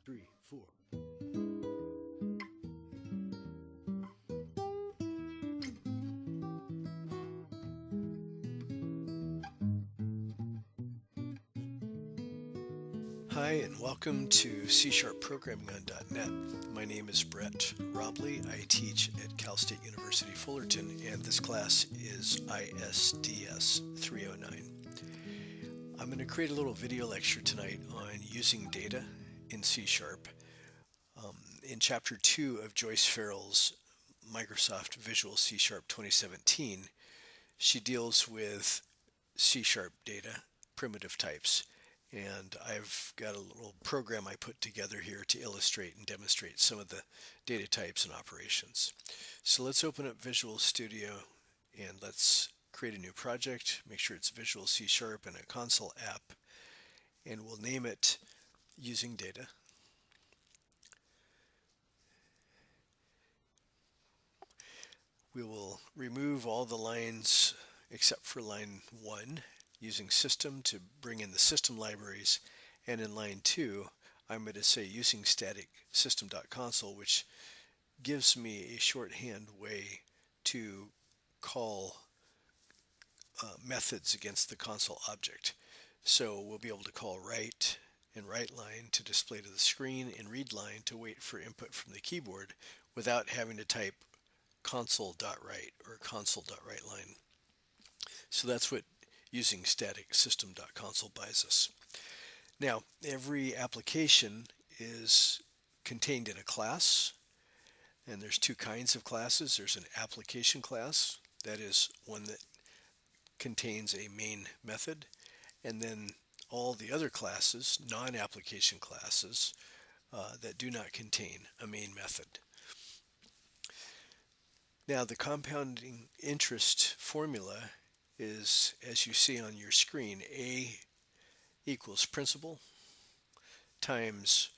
Three, four. Hi, and welcome to C Sharp Programming on .NET. My name is Brett Robley. I teach at Cal State University Fullerton, and this class is ISDS 309. I'm going to create a little video lecture tonight on using data in C Sharp. In Chapter 2 of Joyce Farrell's Microsoft Visual C Sharp 2017, she deals with C Sharp data, primitive types. And I've got a little program I put together here to illustrate and demonstrate some of the data types and operations. So let's open up Visual Studio and let's create a new project. Make sure it's Visual C Sharp and a console app. And we'll name it using data. We will remove all the lines except for line 1 using system to bring in the system libraries, and in line 2 I'm going to say using static system.console, which gives me a shorthand way to call methods against the console object. So we'll be able to call write and write line to display to the screen and read line to wait for input from the keyboard without having to type console.write or console.writeLine. So that's what using static system.console buys us. Now, every application is contained in a class, and there's two kinds of classes. There's an application class, that is one that contains a main method, and then all the other classes, non-application classes, that do not contain a main method. Now, the compounding interest formula is, as you see on your screen, A equals principal times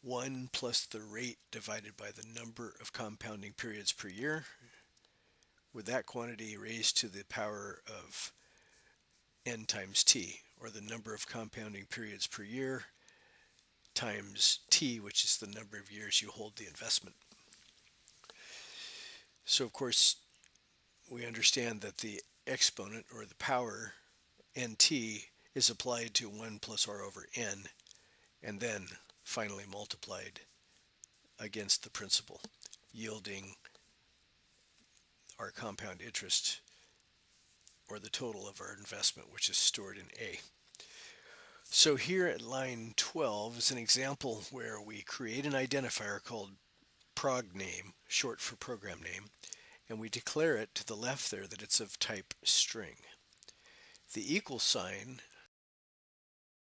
1 plus the rate divided by the number of compounding periods per year, with that quantity raised to the power of n times t, or the number of compounding periods per year times t, which is the number of years you hold the investment. So of course, we understand that the exponent, or the power, nt, is applied to 1 plus r over n, and then finally multiplied against the principal, yielding our compound interest, or the total of our investment, which is stored in A. So here at line 12 is an example where we create an identifier called prog name, short for program name, and we declare it to the left there that it's of type string. The equal sign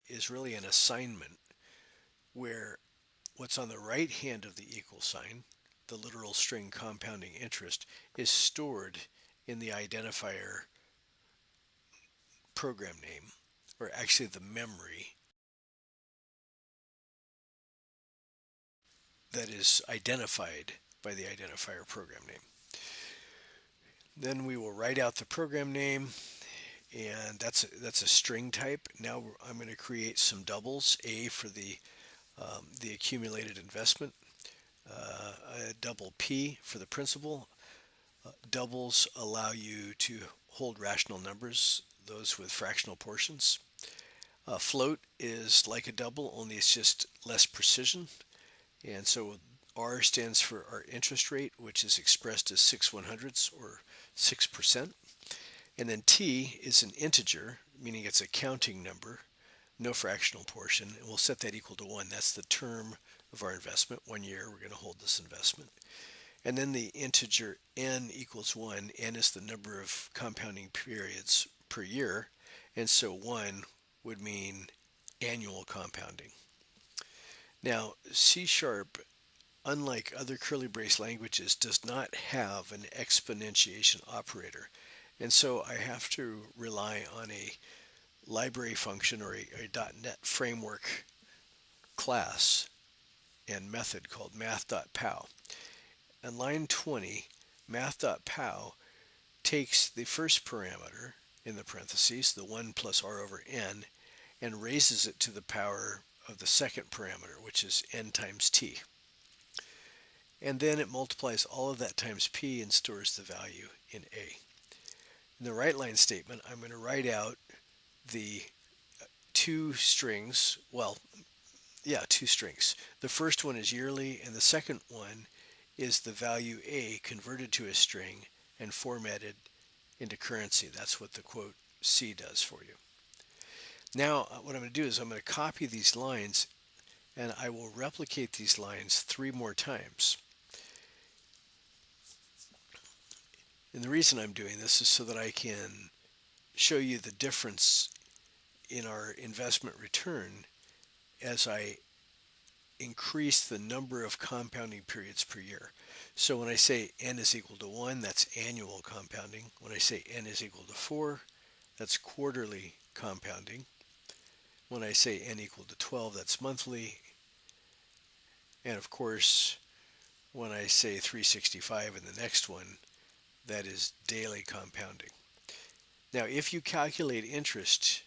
is really an assignment where what's on the right hand of the equal sign, the literal string compounding interest, is stored in the identifier program name, or actually the memory that is identified by the identifier program name. Then we will write out the program name, and that's a string type. Now I'm going to create some doubles, A for the accumulated investment, a double P for the principal. Doubles allow you to hold rational numbers, those with fractional portions. Float is like a double, only it's just less precision. And so R stands for our interest rate, which is expressed as 6/100ths, or 6%. And then T is an integer, meaning it's a counting number, no fractional portion, and we'll set that equal to 1. That's the term of our investment, 1 year. We're going to hold this investment. And then the integer n equals 1. N is the number of compounding periods per year, and so 1 would mean annual compounding. Now, C Sharp, unlike other curly brace languages, does not have an exponentiation operator. And so I have to rely on a library function, or a .NET framework class and method called math.pow. On line 20, math.pow takes the first parameter in the parentheses, the 1 plus r over n, and raises it to the power of the second parameter, which is n times t. And then it multiplies all of that times p and stores the value in a. In the write line statement, I'm going to write out the two strings, well, yeah, two strings. The first one is yearly, and the second one is the value a converted to a string and formatted into currency. That's what the quote C does for you. Now, what I'm going to do is I'm going to copy these lines and I will replicate these lines 3 more times. And the reason I'm doing this is so that I can show you the difference in our investment return as I increase the number of compounding periods per year. So when I say n is equal to 1, that's annual compounding. When I say n is equal to 4, that's quarterly compounding. When I say n equal to 12, that's monthly. And of course, when I say 365 in the next one, that is daily compounding. Now, if you calculate interest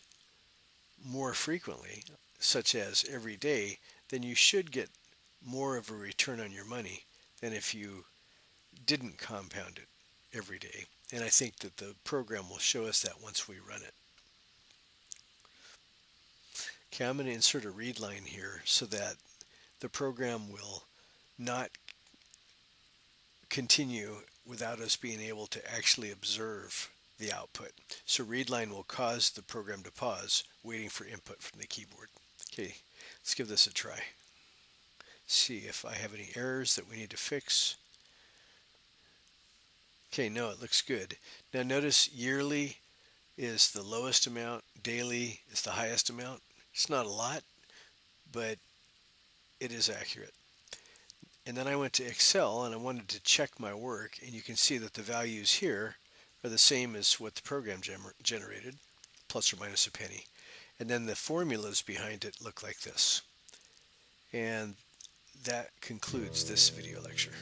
more frequently, such as every day, then you should get more of a return on your money than if you didn't compound it every day. And I think that the program will show us that once we run it. Okay, I'm going to insert a read line here so that the program will not continue without us being able to actually observe the output. So read line will cause the program to pause, waiting for input from the keyboard. Okay, let's give this a try. See if I have any errors that we need to fix. Okay, no, it looks good. Now notice yearly is the lowest amount, daily is the highest amount. It's not a lot, but it is accurate. And then I went to Excel and I wanted to check my work, and you can see that the values here are the same as what the program generated, plus or minus a penny. And then the formulas behind it look like this. And that concludes this video lecture.